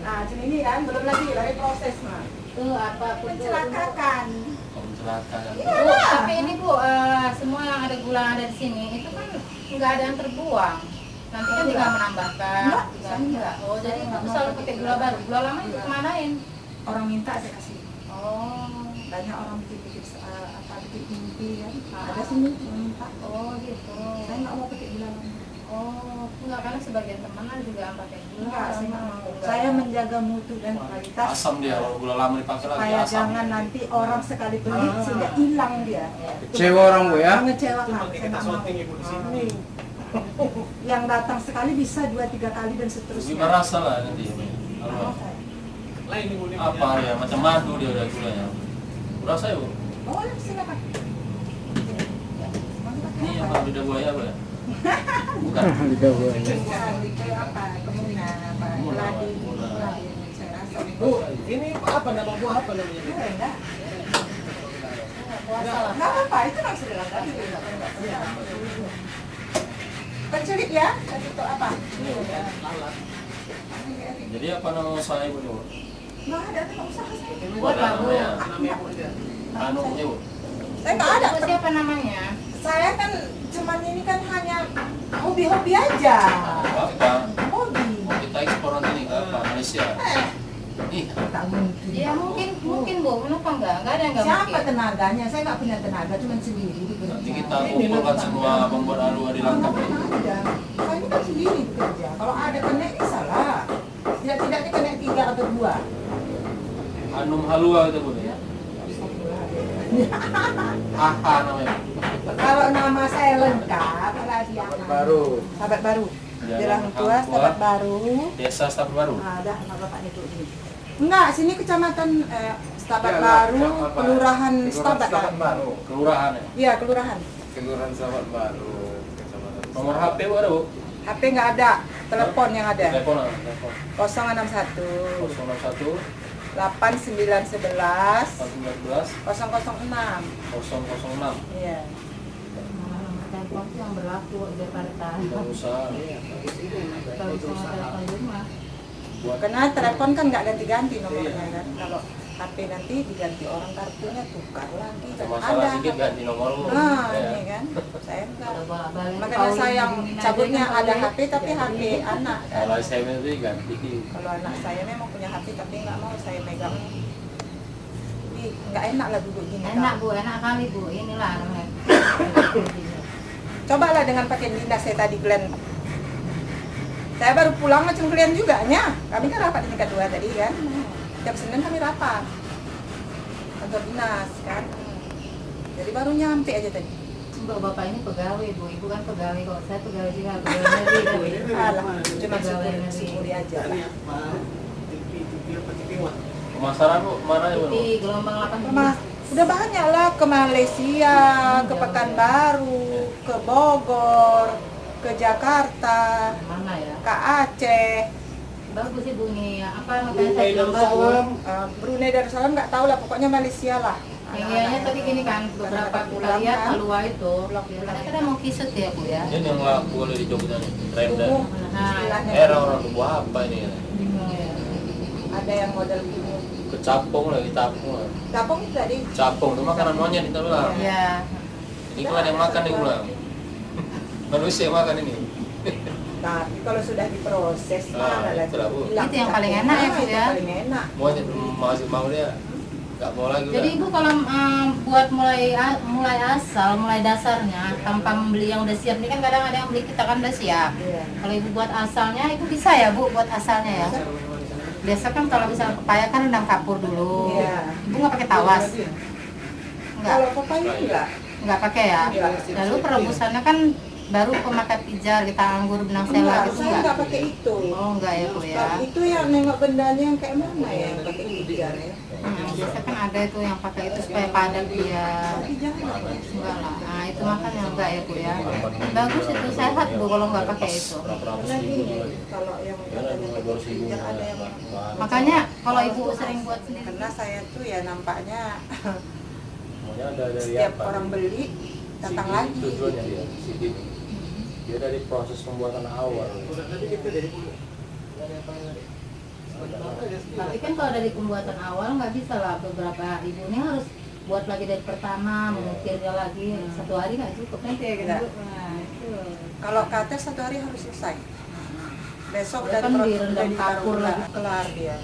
Nah, cuma ini kan belum lagi dari proses mah. Itu apa pun Mencelakakan. kecelakaan. Bu, tapi ini Bu, semua yang ada gula yang ada di sini itu kan nggak ada yang terbuang. Nanti kan tinggal menambahkan. Enggak. Oh, jadi Ibu selalu pakai gula baru. Gula lama itu kemanain? Orang minta saya kasih. Oh, Banyak orang bikin mimpi kan. Ada sini yang minta. oh gitu. Saya nggak mau pakai gula lama. Oh, enggak, karena sebagian teman ada juga yang pakai gula. Enggak, saya nggak mau. Saya menjaga mutu dan kualitas. Asam dia, kalau gula lama dipakai lagi Supaya asam. jangan nanti orang sekali beli sehingga hilang dia. Kecewa orang Bu ya. Mengecewakan. Saya nggak mau. Yang datang sekali bisa 2-3 kali dan seterusnya. Gimana rasa lah nanti. Kalau apa ya, macam madu dia udah gulanya. Rasa ya, Bu? Oh, silakan. Ini yang lidah buaya apa ya? Bukan. Lidah buaya. Itu apa? Kemuna, apa? Keladi. Saya rasa. Bu, ini apa nama buah apa namanya? Enggak. Nggak apa-apa, itu langsung dilanggar. Penculik ya? Itu apa? Jadi apa nama usaha Ibu nih, Bu? Nggak ada tempat usaha saya. Buat Apa labu. namanya? Anunya, Bu. Saya nggak ada. Itu siapa namanya? Saya kan cuman ini kan hanya hobi-hobi aja. Apa? Hobi. Mau kita ekspor nanti nih ke apa? Malaysia. Ih, Tak mungkin. Ya mungkin Bu, kenapa enggak? Enggak ada yang enggak Siapa mungkin. tenaganya? Saya nggak punya tenaga, cuma sendiri bekerja. nanti kita kumpulkan semua pembuat alu di Langkat. Ada. Saya ini kan sendiri bekerja. Kalau ada kena ini salah. Tidak-tidaknya kena 3 atau 2. Anum Halua itu, Bu ya. Aha namanya. Kalau nama saya lengkap, Radia Baru. Sahabat Baru. Jalan Jalan Tua, Hang Tua. Sahabat Baru. Desa Setapak Baru. Ada nama bapaknya tuh ini. Enggak, sini kecamatan Setapak Ya, Baru, apa? kelurahan Setapak Setapak Baru. Kelurahan ya. Iya, kelurahan. Kelurahan Sahabat Baru, Kecamatan. Nomor HP Bu ada, Bu? HP nggak ada, telepon yang ada. Telepon. 061 061 8911 419 006. 006. Iya. Telepon itu yang berlaku di Jakarta. Tidak usah. Kalau bisa telepon rumah. Karena telepon kan nggak ganti-ganti nomornya kan. Kalau HP nanti diganti orang kartunya tukar lagi kan Masalah ada. sedikit ganti nomor Bu. Nah, Ya. ini kan. Saya enggak. Kalau bolak-balik. Makanya saya yang cabutnya ada HP tapi HP anak kan. Kalau SMS itu ganti. Kalau anak saya memang punya HP tapi nggak mau saya megang. Jadi nggak enak lah duduk gini. Enak Kak. Bu, enak kali Bu. Inilah namanya. Cobalah dengan pakai dinas saya tadi Glenn. Saya baru pulang macam kalian juga nya. Kami kan rapat di tingkat 2 tadi kan. Tiap Senin kami rapat. Kantor dinas kan. Jadi baru nyampe aja tadi. Bapak ini pegawai Bu, Ibu kan pegawai. Kalau saya pegawai juga, pegawai negeri. Alah, cuma Pegawai negeri. syukuri aja lah. Pemasaran Bu, mana ya Bu? Di gelombang 8 Mas, udah banyak lah ke Malaysia, ke Pekanbaru, ke Bogor, ke Jakarta, mana ya? ke Aceh. Bagus sih Bu ini. Apa makanya saya bilang bagus. Brunei Darussalam nggak tahu lah, pokoknya Malaysia lah. Iya, tadi gini kan, beberapa kita lihat keluar itu, kadang-kadang mau kisut ya Bu ya. Ini yang laku boleh di Jogja nih, trender. Nah, Orang tubuh apa ini? bingung ya. Ada yang model gini. Kecapung lagi, capung lah. Capung itu tadi. Capung itu makanan monyet kita bilang. Iya. Ini kan ada yang makan nih ulang. Manusia yang makan ini. Tapi kalau sudah diproses, mana lagi? itulah, Bu. Hilang Itu yang paling enak ya, Bu, itu ya? paling enak. Monyet masih mau dia. Gak mau lagi Jadi udah. Ibu kalau buat mulai asal, mulai dasarnya tanpa membeli yang udah siap, ini kan kadang ada yang beli kita kan udah siap. Iya. Kalau Ibu buat asalnya, Ibu bisa ya Bu buat asalnya ya. Biasa kan kalau misalnya pepaya kan rendam kapur dulu. Iya. Ibu nggak pakai tawas? Enggak. Kalau pepaya enggak. Nggak pakai ya. Lalu perebusannya kan baru pemakai pijar, kita anggur, benang sela Enggak, gitu saya enggak? enggak pakai itu. Oh enggak ya Bu ya. Kalau itu yang nengok bendanya yang kayak mana ya yang pakai pijar ya? Biasa kan ada itu yang pakai itu supaya padat dia. Tapi jangan. Enggak lah. Nah itu makanya enggak ya Bu ya. Bagus itu, sehat Bu kalau nggak pakai itu. Karena gini, kalau yang katanya pakai pijar ada yang Makanya kalau Ibu sering buat sendiri. karena saya tuh ya nampaknya Maunya ada dari setiap apa? orang beli datang lagi. Tujuannya dia, CD. Dia dari proses pembuatan awal. Tapi kan kalau dari pembuatan awal nggak bisa lah, beberapa ibu ini harus buat lagi dari pertama, mengukirnya lagi 1 hari nggak cukup nanti ya kan Nggak. Bu? Nah, itu. Kalau kata 1 hari harus selesai. Besok Dia dari kan proses direndam udah kapur ditaruh lagi. kelar dia.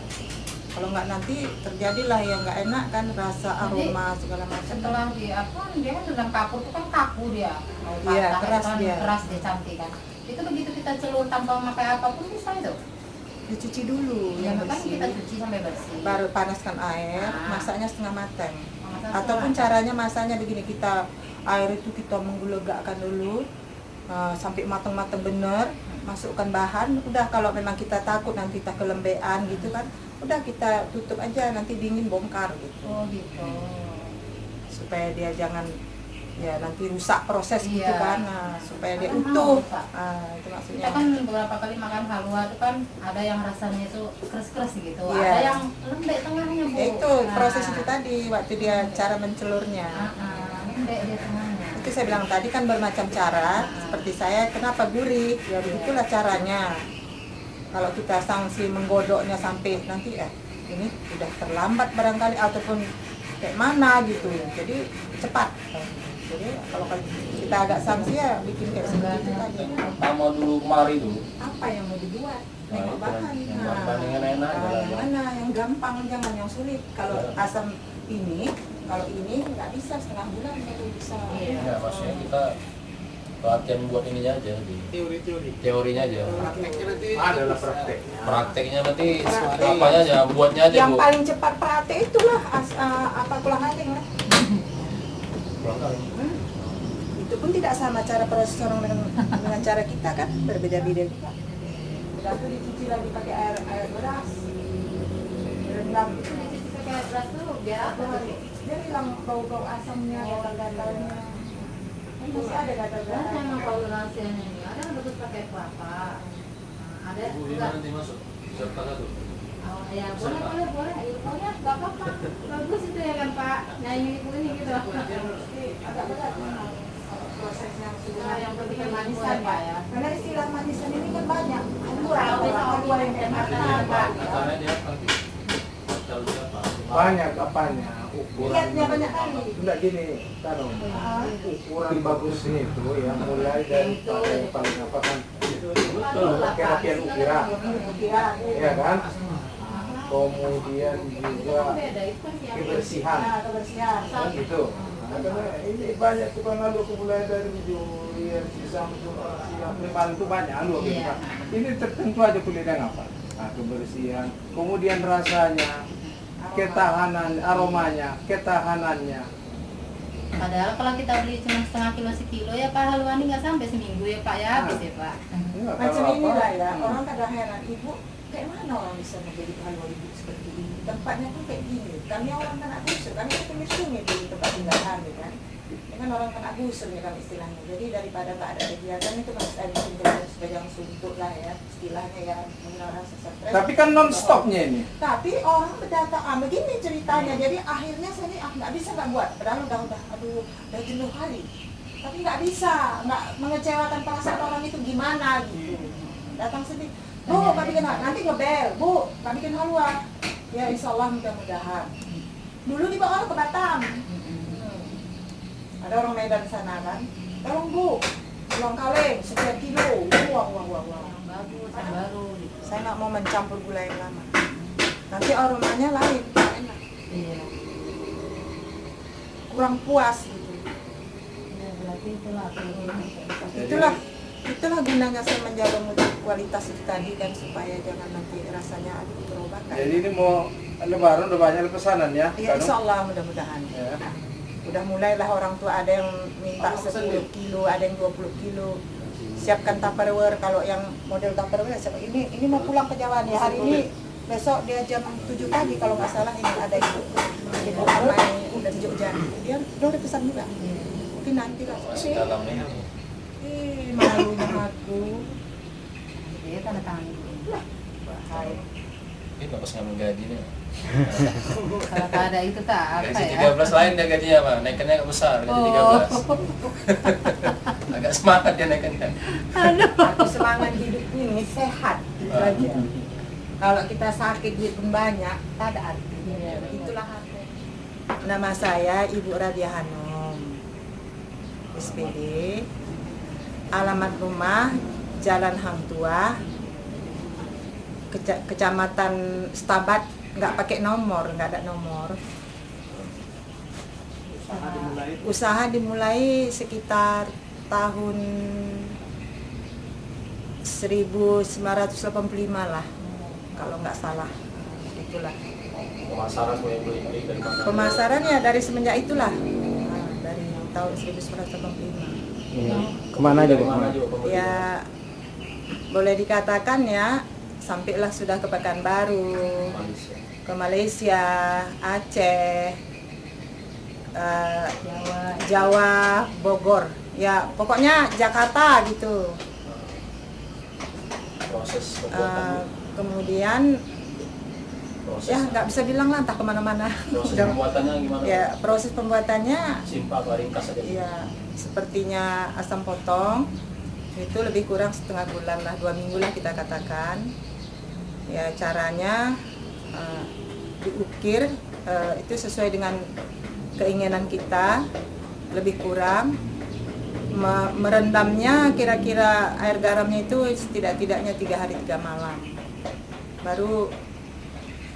Kalau nggak nanti terjadilah yang nggak enak kan, rasa aroma segala macam. Setelah dia dia kan rendam kapur itu kan kaku dia, mau Iya, patah keras kan, dia. keras dia cantik kan. Itu begitu kita celur tanpa memakai apapun bisa itu. Dicuci dulu Ya yang makanya bersih. kita cuci sampai bersih. Baru panaskan air, Ah. masaknya setengah matang. Masak Ataupun setengah. caranya masaknya begini, kita air itu kita menggelegakkan dulu sampai matang-matang bener, masukkan bahan. Udah kalau memang kita takut nanti kita kelembean gitu kan, udah kita tutup aja, nanti dingin bongkar gitu. Oh gitu. Supaya dia jangan ya nanti rusak proses gitu Iya. kan, nah, supaya dia Kan utuh. rusak. Itu maksudnya. Kita kan beberapa kali makan halwa itu kan ada yang rasanya itu keras-keras gitu, Iya. ada yang lembek tengahnya Bu. Ya itu Nah, proses itu tadi waktu dia cara mencelurnya. Lembek dia tengahnya. Itu saya bilang tadi kan bermacam cara. Seperti saya, kenapa gurih? Ya begitulah caranya. Kalau kita sanksi menggodoknya sampai nanti ini udah terlambat barangkali ataupun kayak mana gitu. Jadi cepat. Jadi kalau kita agak sanksi ya bikin kayak seperti itu tadi. Pertama dulu kemari itu. Apa yang mau dibuat? Nah, Nengok itu bahan. yang bahan yang enak, yang jalan. mana? Yang gampang, jangan yang sulit. Kalau asam ini, kalau ini nggak bisa setengah bulan baru bisa. Ya, maksudnya kita latihan buat ini aja di teorinya aja. Adalah prakteknya. Prakteknya nanti apanya aja, buatnya aja Yang Bu. paling cepat praktek itulah apa pulang aling lah. Pulang kali. Itu pun tidak sama cara proses orang dengan cara kita kan, berbeda-beda juga. Udah tuh dicuci lagi pakai air beras, direndam. Itu dicuci pakai air beras tuh biar apa hari? Dia hilang bau-bau asamnya, gatal-gatalnya. Kan masih ada Karena gatal-gatal. memang kalau rahasianya ini ada yang bagus pakai kelapa, ada Bu, ini enggak. nanti masuk. Siapa tuh? Oh, ya boleh, ilmunya nggak apa-apa, bagus itu ya kan Pak, nyanyi ibu ini gitu. Agak berat memang prosesnya Nah, yang penting kan manisan manisan Pak ya. Karena istilah manisan ini kan banyak. Dua yang kayak mana Pak? Katanya dia apa? Hotel dia apa? Banyak apanya, ukuran. Lihatnya banyak kali. Enggak gini, kan ukuran bagusnya itu ya mulai dari yang paling apa kan latihan ukiran, ya kan? Kemudian juga kebersihan, Kebersihan. kan gitu. Nah, karena ini banyak tukang lalu mulai dari Julian, Samsung, Primal itu banyak lalu gitu kan. Ini tertentu aja kulitnya apa? Nah, kebersihan, kemudian rasanya, ketahanan, aromanya, ketahanannya. Padahal kalau kita beli cuma setengah kilo sekilo ya Pak, haluan ini nggak sampai seminggu ya Pak ya, habis ya Pak. Macam inilah ya, orang kadang heran, ibu kayak mana orang bisa menjadi halwa ibu seperti ini? Tempatnya tuh kayak gini. Kami orang kena gusur, kami itu sungai di tempat tinggal kami kan. Ini kan orang kena gusur ya kan istilahnya. Jadi daripada tak ada kegiatan itu masih ada tinggal sebagai yang suntuk lah ya, istilahnya ya, rasa stres. Tapi kan non stopnya ini. Tapi orang berdatang, begini ceritanya. Jadi akhirnya saya nggak bisa nggak buat. Padahal udah jenuh kali. Tapi nggak bisa, nggak mengecewakan perasaan orang itu gimana gitu. Datang sendiri, Bu, nggak bikin nanti ngebel, Bu, nggak bikin halua. Ya insya Allah mudah-mudahan. Dulu dibawa ke Batam. Ada orang Medan sana kan. Tolong Bu, ulang kaleng sekian kilo. Wah. Bagus, baru. Saya nggak mau mencampur gula yang lama. Nanti aromanya lain, nggak enak. Iya. Kurang puas gitu. Ya, berarti Itulah gunanya saya menjaga mutu kualitas itu tadi kan, supaya jangan nanti rasanya berubah kan. Jadi ini mau Lebaran udah banyak pesanan ya? Iya, insya Allah mudah-mudahan. Ya. Udah mulailah orang tua, ada yang minta 10 kilo, ada yang 20 kilo. Siapkan Tupperware, kalau yang model Tupperware siapa ini mau pulang ke Jawa nih hari ini, besok dia jam 7 pagi kalau nggak salah ini ada ibu ramai dari Jogja, dia udah pesan juga. Mungkin nanti lah. Masih dalam ini. Malunya aku. Iya, tanda tangan. Bahaya. Ini bagus ngambil gajinya. Kalau tak ada itu tak apa Gaji ya. 13 lain dia gajinya Pak, naikannya agak besar, gaji 13. Agak semangat dia naikannya. Aku semangat hidup ini sehat itu aja. Kalau kita sakit duit pun banyak, tak ada artinya. Itulah arti. Nama saya Ibu Radia Hanum, SPD. Alamat rumah Jalan Hang Tuah, Kecamatan Stabat, nggak pakai nomor, nggak ada nomor. Usaha dimulai sekitar tahun 1985 lah, kalau nggak salah. Itulah. Pemasaran boleh beli dari mana? Pemasaran ya dari semenjak itulah, dari tahun 1985. Kemana aja Bu? Ya boleh dikatakan ya, sampailah sudah ke Pekanbaru, ke Malaysia, Aceh, Jawa, Bogor, ya pokoknya Jakarta gitu. Proses pembuatan. Kemudian ya nggak bisa bilang lah, entah kemana-mana. Proses pembuatannya gimana? Ya proses pembuatannya Simpel atau ringkas aja? ya sepertinya asam potong itu lebih kurang setengah bulan lah, 2 minggu lah kita katakan. Ya caranya diukir itu sesuai dengan keinginan kita, lebih kurang. Merendamnya kira-kira air garamnya itu setidak-tidaknya 3 hari 3 malam. Baru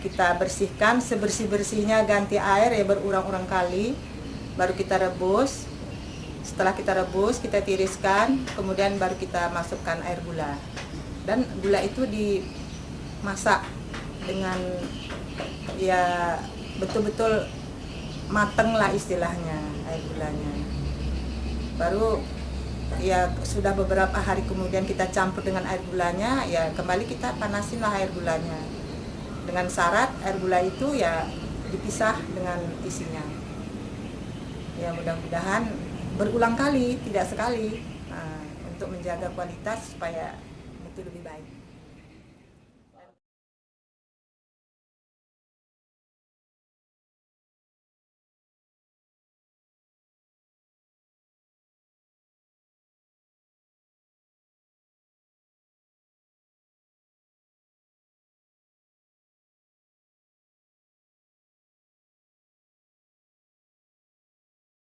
kita bersihkan sebersih-bersihnya, ganti air ya berurang-urang kali, baru kita rebus. Setelah kita rebus, kita tiriskan, kemudian baru kita masukkan air gula. Dan gula itu dimasak dengan ya betul-betul mateng lah istilahnya air gulanya. Baru ya sudah beberapa hari kemudian kita campur dengan air gulanya, ya kembali kita panasin lah air gulanya. Dengan syarat air gula itu ya dipisah dengan isinya. Ya mudah-mudahan berulang kali, tidak sekali, untuk menjaga kualitas supaya itu lebih baik.